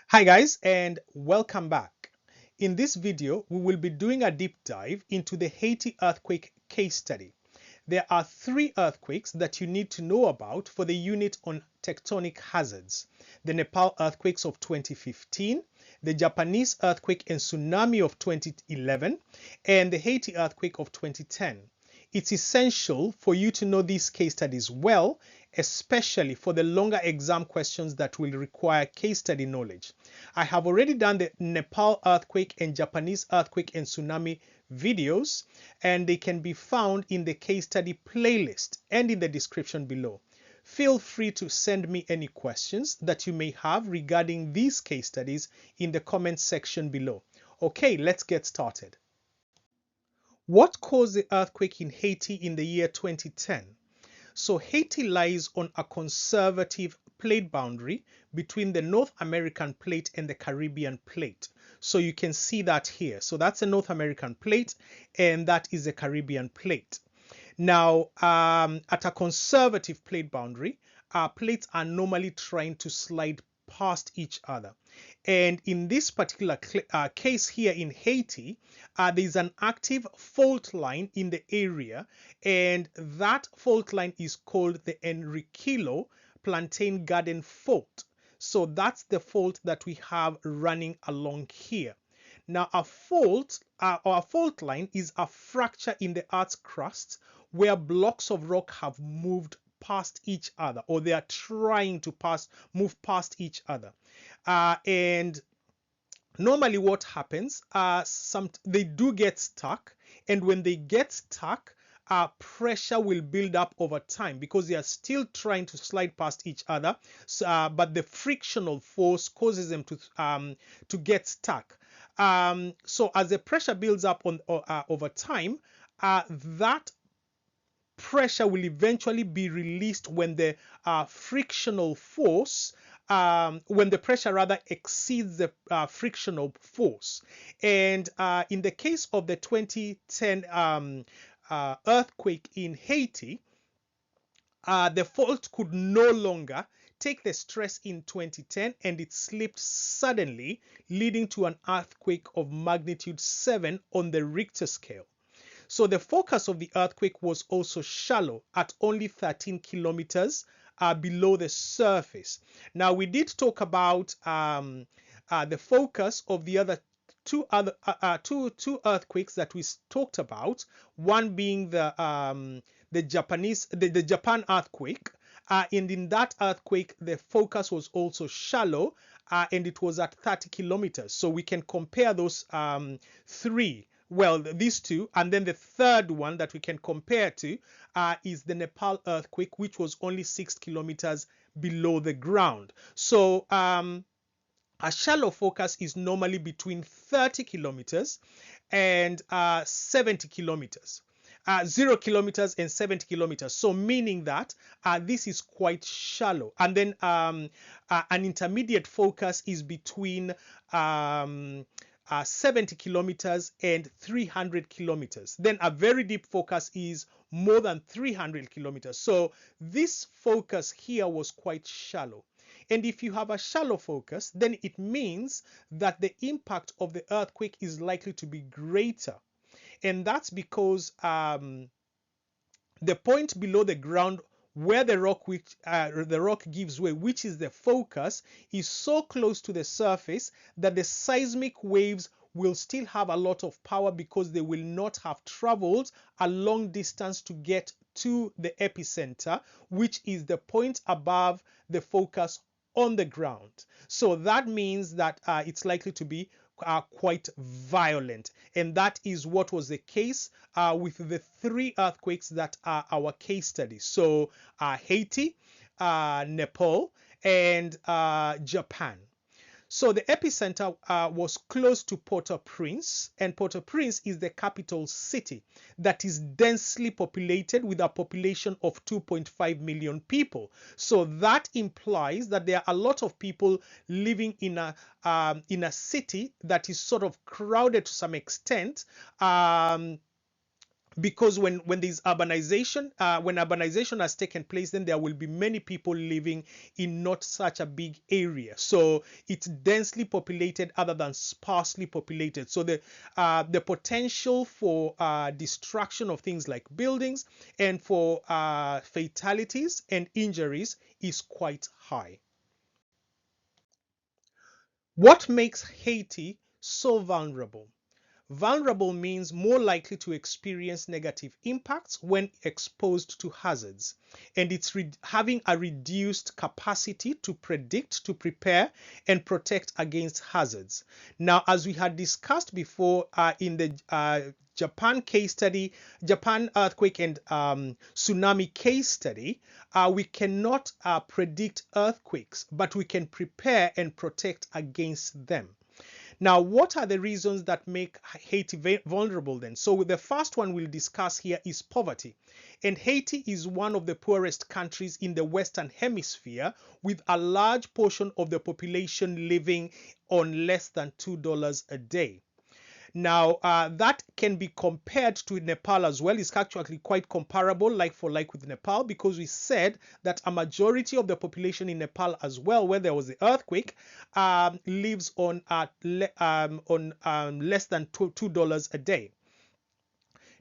Hi guys, and welcome back. In this video, we will be doing a deep dive into the Haiti earthquake case study. There are three earthquakes that you need to know about for the unit on tectonic hazards: the Nepal earthquakes of 2015, the Japanese earthquake and tsunami of 2011, and the Haiti earthquake of 2010. It's essential for you to know these case studies well, especially for the longer exam questions that will require case study knowledge. I have already done the Nepal earthquake and Japanese earthquake and tsunami videos, and they can be found in the case study playlist and in the description below. Feel free to send me any questions that you may have regarding these case studies in the comment section below. Okay, let's get started. What caused the earthquake in Haiti in the year 2010? So Haiti lies on a conservative plate boundary between the North American plate and the Caribbean plate. So you can see that here. So that's a North American plate and that is a Caribbean plate. Now, at a conservative plate boundary, plates are normally trying to slide past each other. And in this particular case here in Haiti, there's an active fault line in the area, and that fault line is called the Enriquillo Plantain Garden Fault. So that's the fault that we have running along here. Now, a fault or a fault line is a fracture in the Earth's crust where blocks of rock have moved past each other, or they are trying to move past each other. And normally what happens, they do get stuck, and when they get stuck, pressure will build up over time because they are still trying to slide past each other, but the frictional force causes them to get stuck. So as the pressure builds up over time, that pressure will eventually be released when the frictional force, when the pressure rather exceeds the frictional force. And in the case of the 2010 earthquake in Haiti, the fault could no longer take the stress in 2010 and it slipped suddenly, leading to an earthquake of magnitude 7 on the Richter scale. So the focus of the earthquake was also shallow at only 13 kilometers below the surface. Now we did talk about the focus of the other two earthquakes that we talked about. One being the Japan earthquake, and in that earthquake the focus was also shallow, and it was at 30 kilometers. So we can compare those three. Well, these two, and then the third one that we can compare to is the Nepal earthquake, which was only 6 kilometers below the ground. So a shallow focus is normally between 30 kilometers and 70 kilometers. 0 kilometers and 70 kilometers. So meaning that this is quite shallow. And then an intermediate focus is between 70 kilometers and 300 kilometers. Then a very deep focus is more than 300 kilometers. So this focus here was quite shallow. And if you have a shallow focus, then it means that the impact of the earthquake is likely to be greater. And that's because the point below the ground where the rock gives way, which is the focus, is so close to the surface that the seismic waves will still have a lot of power because they will not have traveled a long distance to get to the epicenter, which is the point above the focus on the ground. So that means that it's likely to be quite violent, and that is what was the case with the three earthquakes that are our case studies. So Haiti, Nepal, and Japan. So the epicenter was close to Port-au-Prince, and Port-au-Prince is the capital city that is densely populated with a population of 2.5 million people. So that implies that there are a lot of people living in a city that is sort of crowded to some extent. because when there's urbanization, when urbanization has taken place, then there will be many people living in not such a big area. So it's densely populated other than sparsely populated. So the potential for destruction of things like buildings and for fatalities and injuries is quite high. What makes Haiti so vulnerable? Vulnerable means more likely to experience negative impacts when exposed to hazards, and it's having a reduced capacity to predict, to prepare, and protect against hazards. Now, as we had discussed before in the Japan case study, Japan earthquake and tsunami case study, we cannot predict earthquakes, but we can prepare and protect against them. Now, what are the reasons that make Haiti vulnerable then? So the first one we'll discuss here is poverty. And Haiti is one of the poorest countries in the Western Hemisphere, with a large portion of the population living on less than $2 a day. Now, that can be compared to Nepal as well. It's actually quite comparable, like for like with Nepal, because we said that a majority of the population in Nepal as well, where there was the earthquake, lives on less than $2 a day.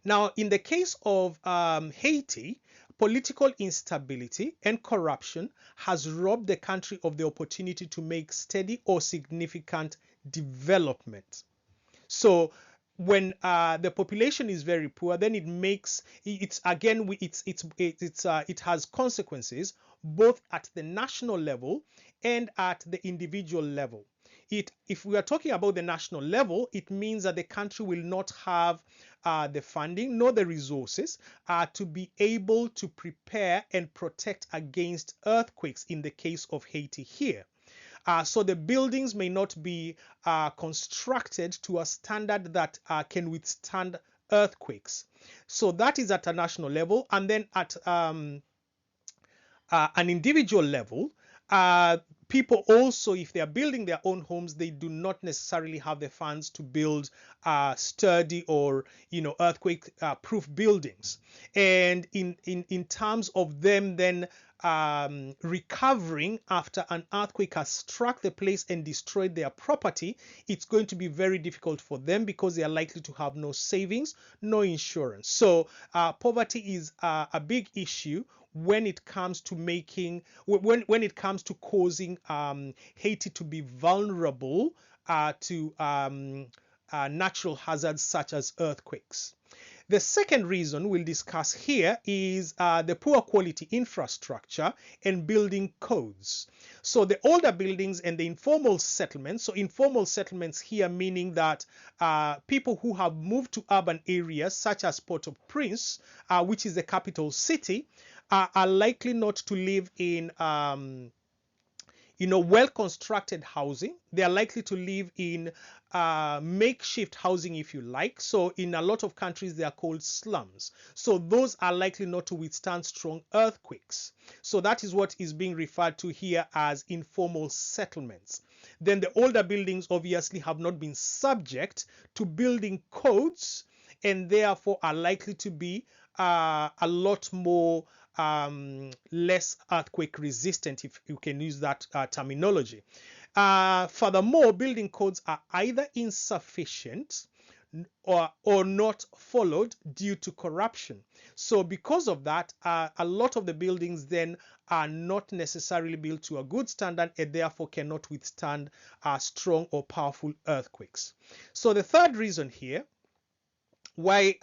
Now, in the case of Haiti, political instability and corruption has robbed the country of the opportunity to make steady or significant development. So when the population is very poor, then it makes it has consequences both at the national level and at the individual level. If we are talking about the national level, it means that the country will not have the funding nor the resources to be able to prepare and protect against earthquakes in the case of Haiti here. So the buildings may not be constructed to a standard that can withstand earthquakes. So that is at a national level. And then at an individual level, people also, if they are building their own homes, they do not necessarily have the funds to build sturdy or earthquake-proof buildings. And in terms of them then recovering after an earthquake has struck the place and destroyed their property, it's going to be very difficult for them because they are likely to have no savings, no insurance. So poverty is a big issue when it comes to when it comes to causing Haiti to be vulnerable to natural hazards such as earthquakes. The second reason we'll discuss here is the poor quality infrastructure and building codes. So the older buildings and the informal settlements, so informal settlements here meaning that people who have moved to urban areas such as Port-au-Prince, which is the capital city, are likely not to live in well-constructed housing. They are likely to live in makeshift housing, if you like. So in a lot of countries, they are called slums. So those are likely not to withstand strong earthquakes. So that is what is being referred to here as informal settlements. Then the older buildings obviously have not been subject to building codes and therefore are likely to be a lot more less earthquake resistant, if you can use that terminology. Furthermore, building codes are either insufficient or not followed due to corruption. So because of that, a lot of the buildings then are not necessarily built to a good standard and therefore cannot withstand strong or powerful earthquakes. So the third reason here why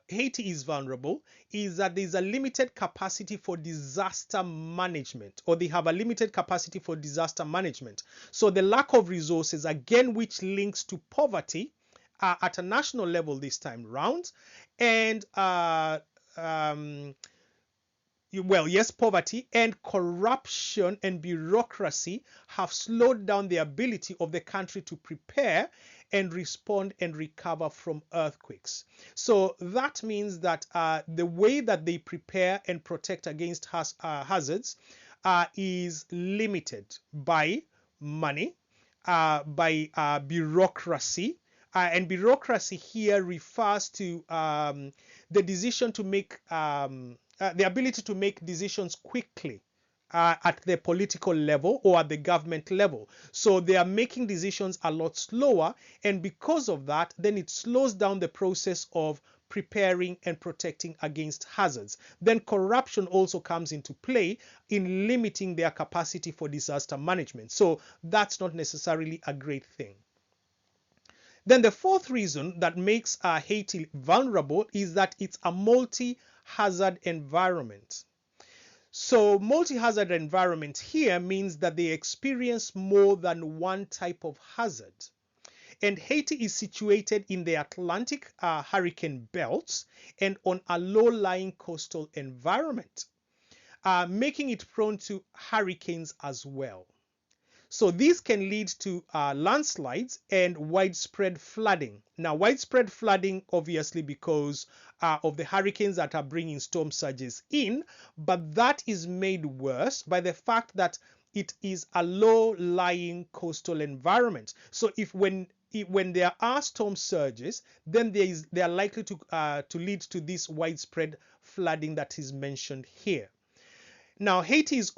Haiti is vulnerable is that there's a limited capacity for disaster management, or they have a limited capacity for disaster management. So the lack of resources, again, which links to poverty at a national level this time round, and poverty and corruption and bureaucracy have slowed down the ability of the country to prepare and respond and recover from earthquakes. So that means that the way that they prepare and protect against hazards is limited by money, by bureaucracy, and bureaucracy here refers to the decision to make, the ability to make decisions quickly at the political level or at the government level. So they are making decisions a lot slower, and because of that, then it slows down the process of preparing and protecting against hazards. Then corruption also comes into play in limiting their capacity for disaster management. So that's not necessarily a great thing. Then the fourth reason that makes Haiti vulnerable is that it's a multi-hazard environment. So multi-hazard environment here means that they experience more than one type of hazard. And Haiti is situated in the Atlantic hurricane belts and on a low-lying coastal environment, making it prone to hurricanes as well. So these can lead to landslides and widespread flooding. Now, widespread flooding, obviously, because of the hurricanes that are bringing storm surges in, but that is made worse by the fact that it is a low-lying coastal environment. So when there are storm surges, then they are likely to lead to this widespread flooding that is mentioned here. Now, Haiti is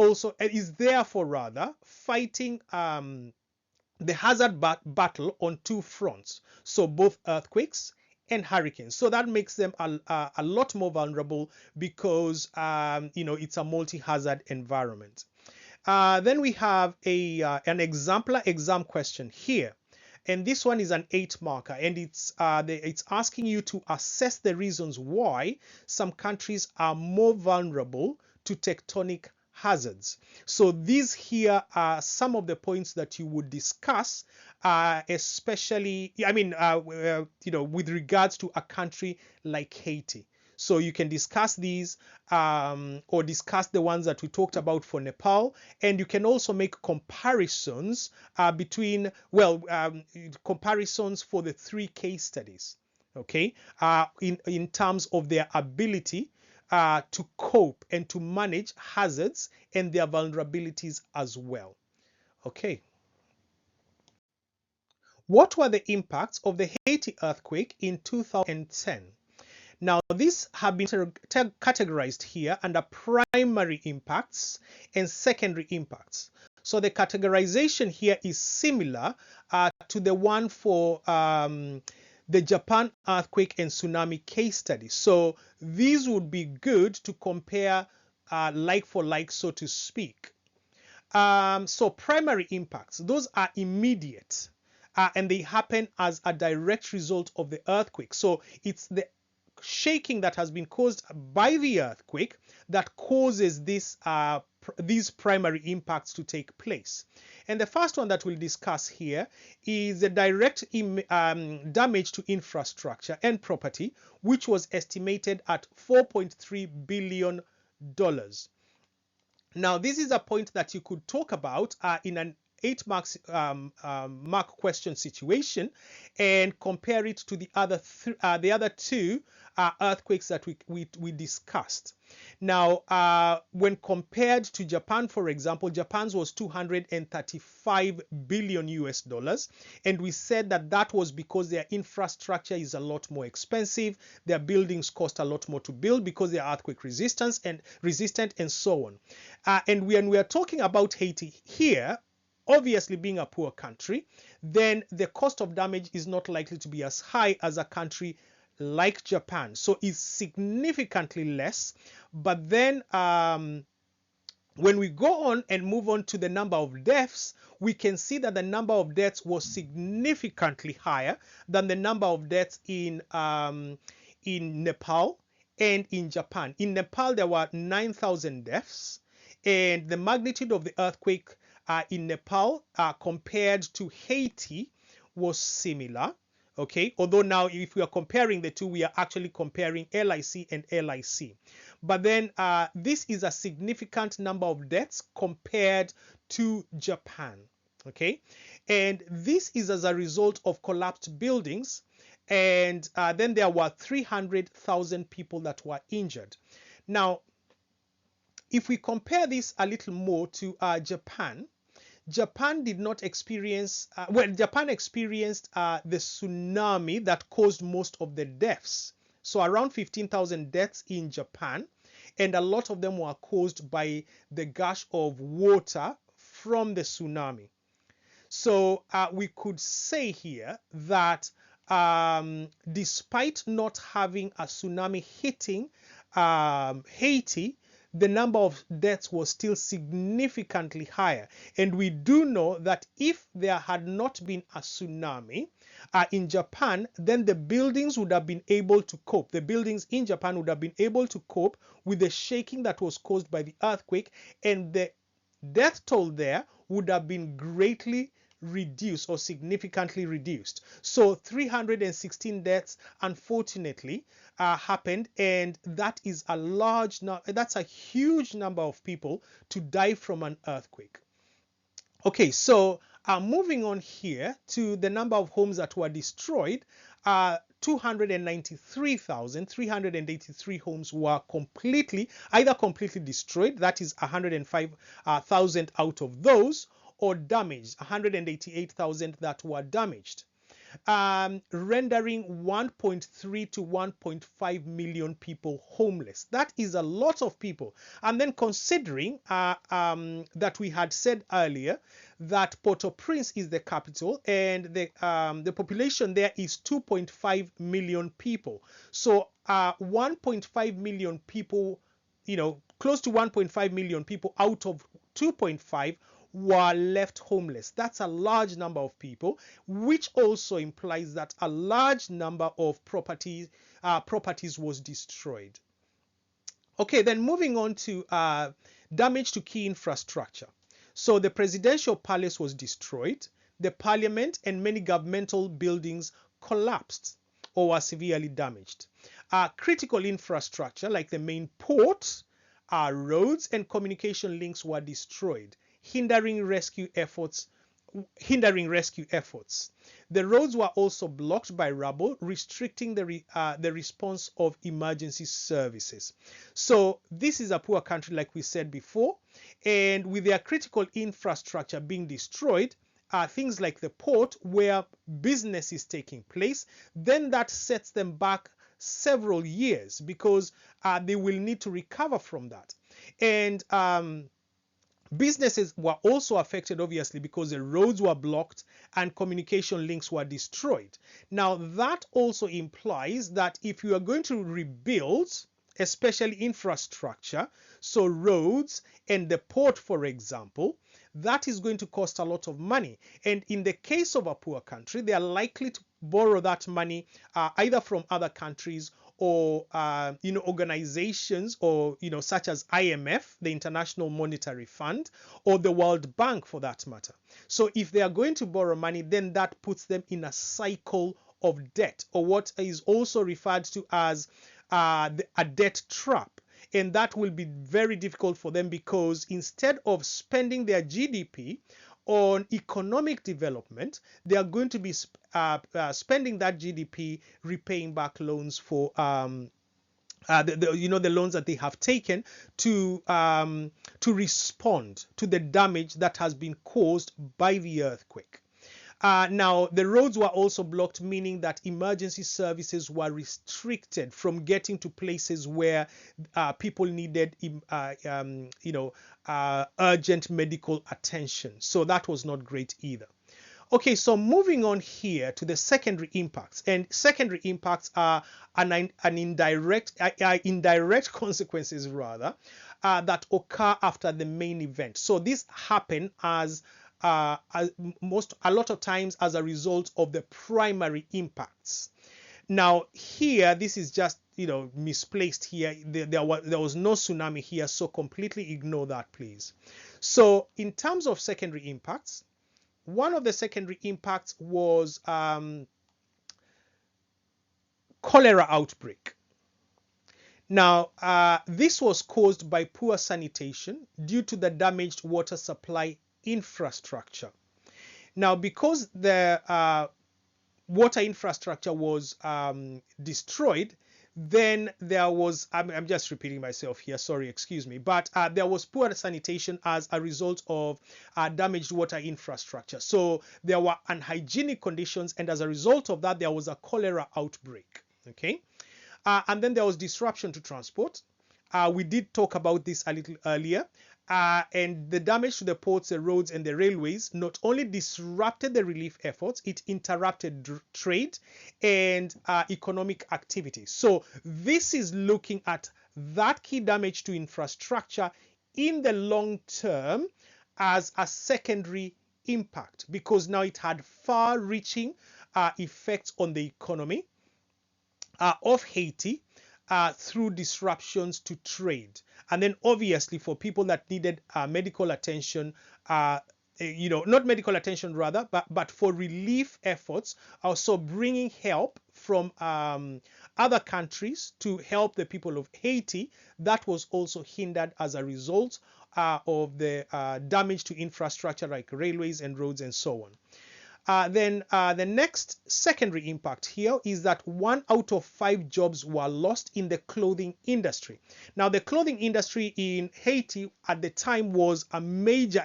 therefore rather fighting the hazard battle on two fronts, so both earthquakes and hurricanes. So that makes them a lot more vulnerable because it's a multi-hazard environment. Then we have an exemplar exam question here. And this one is an 8 marker, and it's asking you to assess the reasons why some countries are more vulnerable to tectonic hazards. So these here are some of the points that you would discuss, especially, with regards to a country like Haiti. So you can discuss these or discuss the ones that we talked about for Nepal, and you can also make comparisons comparisons for the 3 case studies, okay, in terms of their ability to cope and to manage hazards and their vulnerabilities as well. Okay. What were the impacts of the Haiti earthquake in 2010? Now, these have been categorized here under primary impacts and secondary impacts. So the categorization here is similar to the one for the Japan earthquake and tsunami case study. So these would be good to compare like for like, so to speak. So primary impacts, those are immediate and they happen as a direct result of the earthquake. So it's the shaking that has been caused by the earthquake that causes these primary impacts to take place. And the first one that we'll discuss here is the direct damage to infrastructure and property, which was estimated at $4.3 billion. Now, this is a point that you could talk about in an 8 mark question situation and compare it to the other two earthquakes that we discussed. Now, when compared to Japan, for example, Japan's was $235 billion US, and we said that was because their infrastructure is a lot more expensive, their buildings cost a lot more to build because they are earthquake resistant and so on. And when we are talking about Haiti here, obviously being a poor country, then the cost of damage is not likely to be as high as a country like Japan. So it's significantly less. But then when we go on and move on to the number of deaths, we can see that the number of deaths was significantly higher than the number of deaths in Nepal and in Japan. In Nepal, there were 9,000 deaths, and the magnitude of the earthquake in Nepal compared to Haiti was similar. Okay, although now if we are comparing the two, we are actually comparing LIC and LIC. But then this is a significant number of deaths compared to Japan. Okay, and this is as a result of collapsed buildings, and then there were 300,000 people that were injured. Now, if we compare this a little more to Japan, Japan did not experience, well, Japan experienced the tsunami that caused most of the deaths. So around 15,000 deaths in Japan, and a lot of them were caused by the gush of water from the tsunami. So we could say here that despite not having a tsunami hitting Haiti, the number of deaths was still significantly higher. And we do know that if there had not been a tsunami in Japan, then the buildings would have been able to cope. The buildings in Japan would have been able to cope with the shaking that was caused by the earthquake, and the death toll there would have been greatly reduced or significantly reduced. So 316 deaths, unfortunately, happened, and that is a large that's a huge number of people to die from an earthquake. Okay, so moving on here to the number of homes that were destroyed, 293,383 homes were either completely destroyed, that is 105,000 out of those, or damaged, 188,000 that were damaged, rendering 1.3 to 1.5 million people homeless. That is a lot of people. And then considering that we had said earlier that Port-au-Prince is the capital, and the population there is 2.5 million people. So 1.5 million people, close to 1.5 million people out of 2.5 were left homeless. That's a large number of people, which also implies that a large number of properties was destroyed. Okay, then moving on to damage to key infrastructure. So the presidential palace was destroyed. The parliament and many governmental buildings collapsed or were severely damaged. Critical infrastructure like the main port, roads and communication links were destroyed, hindering rescue efforts. The roads were also blocked by rubble, restricting the response of emergency services. So this is a poor country, like we said before, and with their critical infrastructure being destroyed, things like the port where business is taking place, then that sets them back several years because they will need to recover from that. And businesses were also affected, obviously, because the roads were blocked and communication links were destroyed. Now, that also implies that if you are going to rebuild, especially infrastructure, so roads and the port, for example, that is going to cost a lot of money. And in the case of a poor country, they are likely to borrow that money either from other countries or organizations, or such as IMF, the International Monetary Fund, or the World Bank for that matter. So if they are going to borrow money, then that puts them in a cycle of debt, or what is also referred to as a debt trap. And that will be very difficult for them because instead of spending their GDP on economic development, they are going to be spending that GDP repaying back loans for the loans that they have taken to respond to the damage that has been caused by the earthquake. Now, the roads were also blocked, meaning that emergency services were restricted from getting to places where people needed, urgent medical attention. So that was not great either. Okay, so moving on here to the secondary impacts, and secondary impacts are indirect consequences rather that occur after the main event. So this happen a lot of times as a result of the primary impacts. Now here, this is just misplaced here. There was no tsunami here, so completely ignore that, please. So in terms of secondary impacts, one of the secondary impacts was cholera outbreak. Now, this was caused by poor sanitation due to the damaged water supply infrastructure. Now, because the water infrastructure was destroyed, Then there was, I'm just repeating myself here, sorry, excuse me, but there was poor sanitation as a result of damaged water infrastructure. So there were unhygienic conditions, and as a result of that, there was a cholera outbreak. Okay, and then there was disruption to transport. We did talk about this a little earlier. And the damage to the ports, the roads, and the railways not only disrupted the relief efforts, it interrupted trade and economic activity. So this is looking at that key damage to infrastructure in the long term as a secondary impact, because now it had far-reaching effects on the economy of Haiti through disruptions to trade. And then obviously for people that needed medical attention, not medical attention rather, but for relief efforts, also bringing help from other countries to help the people of Haiti, that was also hindered as a result of the damage to infrastructure like railways and roads and so on. Then the next secondary impact here is that 1 out of 5 jobs were lost in the clothing industry. Now, the clothing industry in Haiti at the time was a major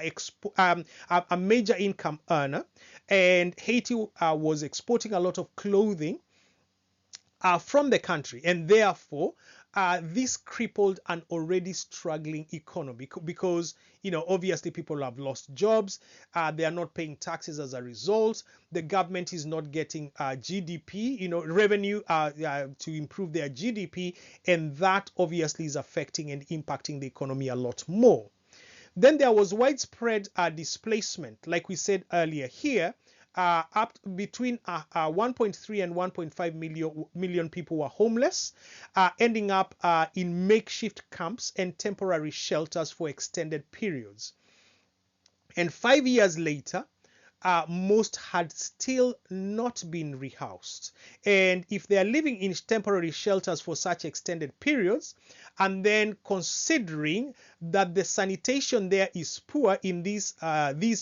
income earner, and Haiti was exporting a lot of clothing from the country, and therefore this crippled an already struggling economy because obviously people have lost jobs, they are not paying taxes as a result, the government is not getting GDP, revenue to improve their GDP, and that obviously is affecting and impacting the economy a lot more. Then there was widespread displacement, like we said earlier here. Up between 1.3 and 1.5 million people were homeless, ending up in makeshift camps and temporary shelters for extended periods. And 5 years later, most had still not been rehoused. And if they are living in temporary shelters for such extended periods, and then considering that the sanitation there is poor in these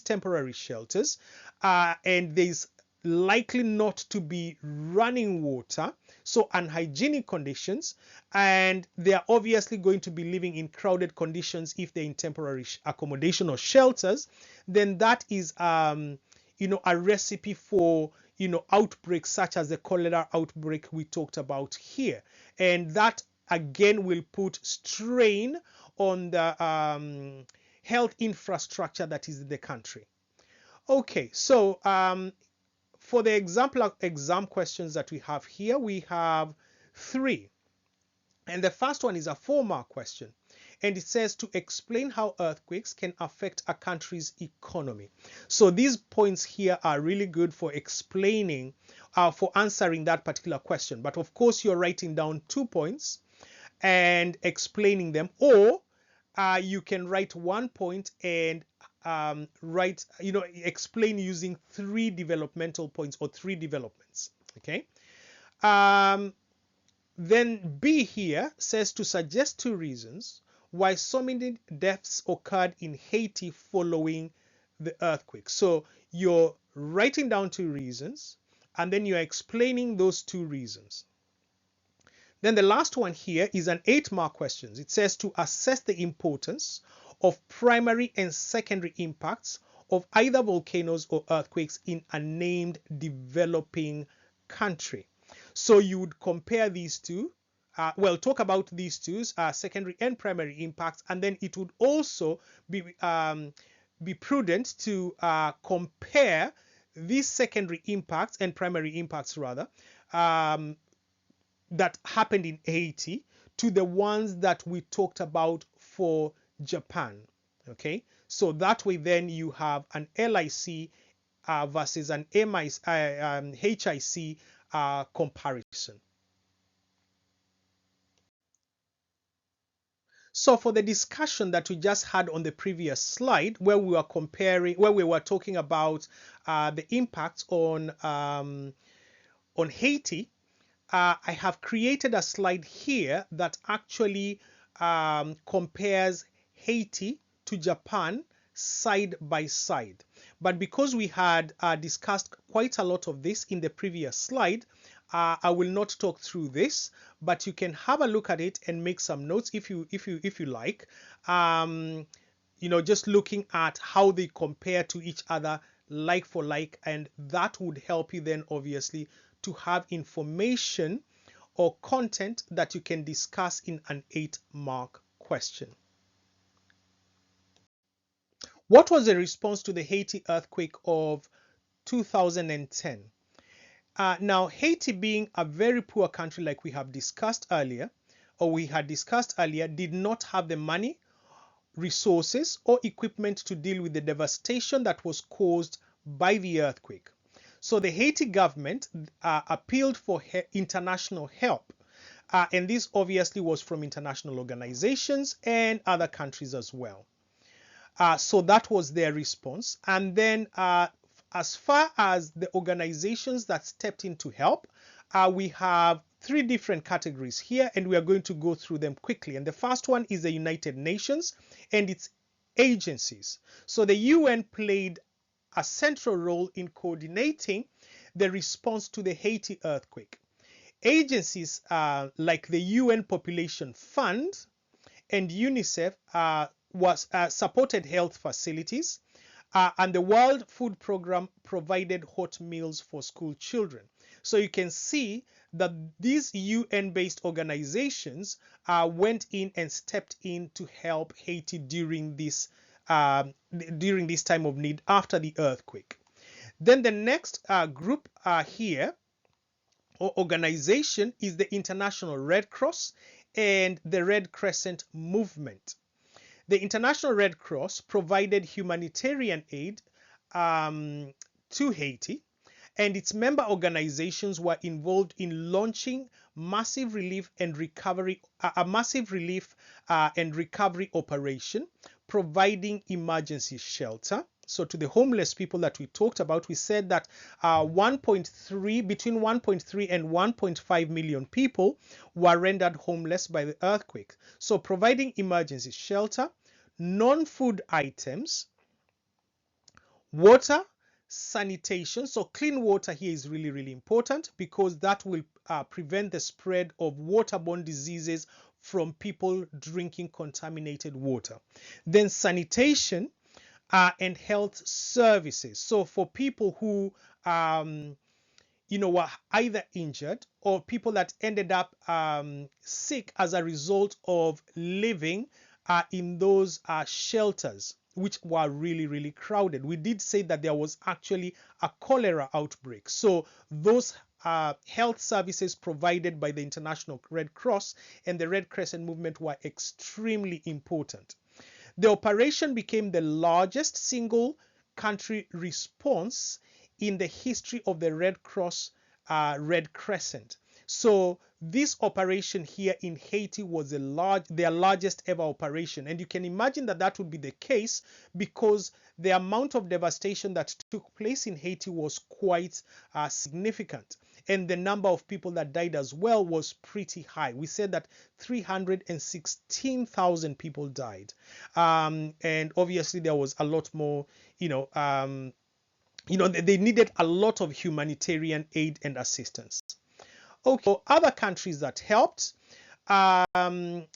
temporary shelters, and there's likely not to be running water, so unhygienic conditions, and they are obviously going to be living in crowded conditions if they're in temporary accommodation or shelters, then that is a recipe for outbreaks such as the cholera outbreak we talked about here, and that again will put strain on the health infrastructure that is in the country. Okay, so for the exam questions that we have here, we have 3. And the first one is a 4-mark question. And it says to explain how earthquakes can affect a country's economy. So these points here are really good for explaining, for answering that particular question. But of course, you're writing down 2 points and explaining them, or you can write 1 point and explain using 3 developmental points or 3 developments. Okay. Then B here says to suggest 2 reasons why so many deaths occurred in Haiti following the earthquake. So you're writing down 2 reasons and then you're explaining those 2 reasons. Then the last one here is an 8-mark question. It says to assess the importance of primary and secondary impacts of either volcanoes or earthquakes in a named developing country. So you would compare these two, talk about these two, secondary and primary impacts, and then it would also be prudent to compare these secondary impacts and primary impacts rather that happened in Haiti to the ones that we talked about for Japan. Okay, so that way then you have an LIC versus an HIC comparison. So for the discussion that we just had on the previous slide, where we were comparing, where we were talking about the impact on Haiti, I have created a slide here that actually compares Haiti to Japan side by side. But because we had discussed quite a lot of this in the previous slide, I will not talk through this, but you can have a look at it and make some notes if you like. Just looking at how they compare to each other, like for like, and that would help you then obviously to have information or content that you can discuss in an 8-mark question. What was the response to the Haiti earthquake of 2010? Now, Haiti being a very poor country, like we had discussed earlier, did not have the money, resources, or equipment to deal with the devastation that was caused by the earthquake. So the Haiti government appealed for international help. And this obviously was from international organizations and other countries as well. So that was their response. And then as far as the organizations that stepped in to help, we have 3 different categories here, and we are going to go through them quickly. And the first one is the United Nations and its agencies. So the UN played a central role in coordinating the response to the Haiti earthquake. Agencies like the UN Population Fund and UNICEF supported health facilities, and the World Food Program provided hot meals for school children. So you can see that these UN-based organizations went in and stepped in to help Haiti during this time of need after the earthquake. Then the next group here, or organization, is the International Red Cross and the Red Crescent movement. The International Red Cross provided humanitarian aid to Haiti, and its member organizations were involved in launching a massive relief and recovery operation, providing emergency shelter. So to the homeless people that we talked about, we said that between 1.3 and 1.5 million people were rendered homeless by the earthquake. So providing emergency shelter, non-food items, water, sanitation. So clean water here is really, really important because that will prevent the spread of waterborne diseases from people drinking contaminated water. Then sanitation and health services. So for people who were either injured or people that ended up sick as a result of living in those shelters, which were really, really crowded. We did say that there was actually a cholera outbreak. So those health services provided by the International Red Cross and the Red Crescent movement were extremely important. The operation became the largest single country response in the history of the Red Cross Red Crescent. So this operation here in Haiti was their largest ever operation. And you can imagine that that would be the case because the amount of devastation that took place in Haiti was quite significant. And the number of people that died as well was pretty high. We said that 316,000 people died. And obviously there was a lot more, they needed a lot of humanitarian aid and assistance. Okay, so other countries that helped, came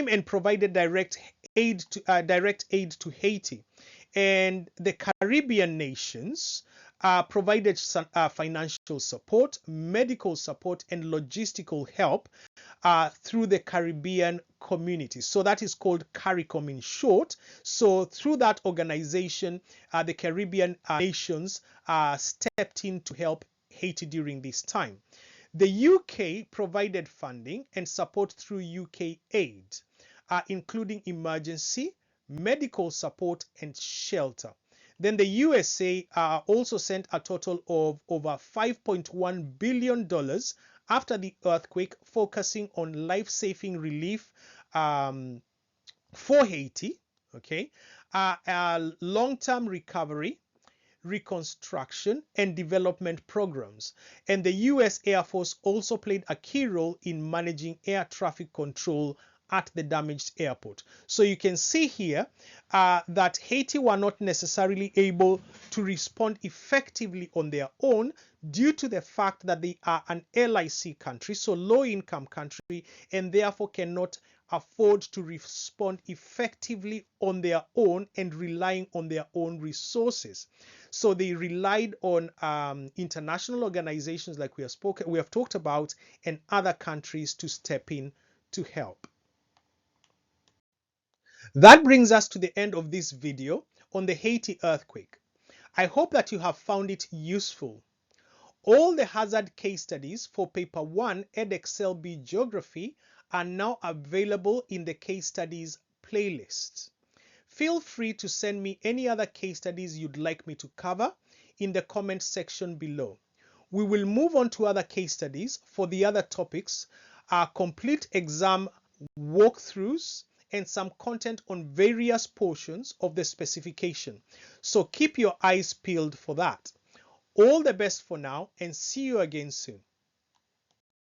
and provided direct aid to Haiti, and the Caribbean nations provided some financial support, medical support, and logistical help through the Caribbean community. So that is called CARICOM in short. So through that organization, the Caribbean nations stepped in to help Haiti during this time. The UK provided funding and support through UK aid, including emergency, medical support, and shelter. Then the USA also sent a total of over $5.1 billion after the earthquake, focusing on life-saving relief for Haiti, long-term recovery, reconstruction, and development programs. And the US Air Force also played a key role in managing air traffic control at the damaged airport. So you can see here that Haiti were not necessarily able to respond effectively on their own due to the fact that they are an LIC country, so low income country, and therefore cannot afford to respond effectively on their own and relying on their own resources. So they relied on international organizations like we have talked about, and other countries to step in to help. That brings us to the end of this video on the Haiti earthquake. I hope that you have found it useful. All the hazard case studies for paper 1 Edexcel B Geography are now available in the case studies playlist. Feel free to send me any other case studies you'd like me to cover in the comment section below. We will move on to other case studies for the other topics, our complete exam walkthroughs, and some content on various portions of the specification. So keep your eyes peeled for that. All the best for now, and see you again soon.